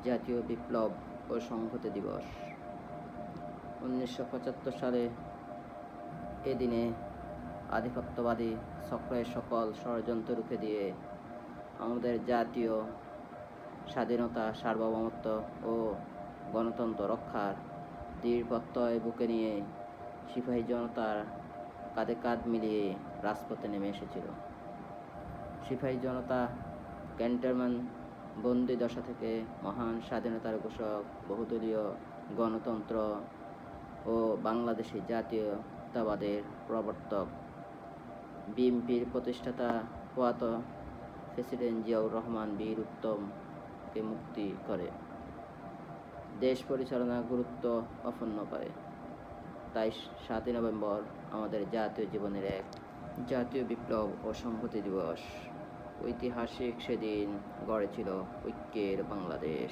জাতীয় বিপ্লব ও সংহতি দিবস। 1975 সালে এ দিনে আধিপত্যবাদী চক্রের সকল ষড়যন্ত্র রুখে দিয়ে আমাদের জাতীয় স্বাধীনতা, সার্বভৌমত্ব ও গণতন্ত্র রক্ষার দৃঢ় প্রত্যয় বুকে নিয়ে সিপাহী জনতার কাঁধে কাঁধ মিলিয়ে রাজপথে নেমে এসেছিল। সিপাহী জনতা ক্যান্টনমেন্ট বন্দি দশা থেকে মহান স্বাধীনতার ঘোষক, বহুদলীয় গণতন্ত্র ও বাংলাদেশি জাতীয়তাবাদের প্রবর্তক, বিএনপির প্রতিষ্ঠাতা প্রয়াত প্রেসিডেন্ট জিয়াউর রহমান বীর উত্তমকে মুক্তি করে দেশ পরিচালনার গুরুত্ব অপন্ন করে। তাই 7ই নভেম্বর আমাদের জাতীয় জীবনের এক জাতীয় বিপ্লব ও সংহতি দিবস। ঐতিহাসিক সেদিন গড়েছিল ঐক্যের বাংলাদেশ।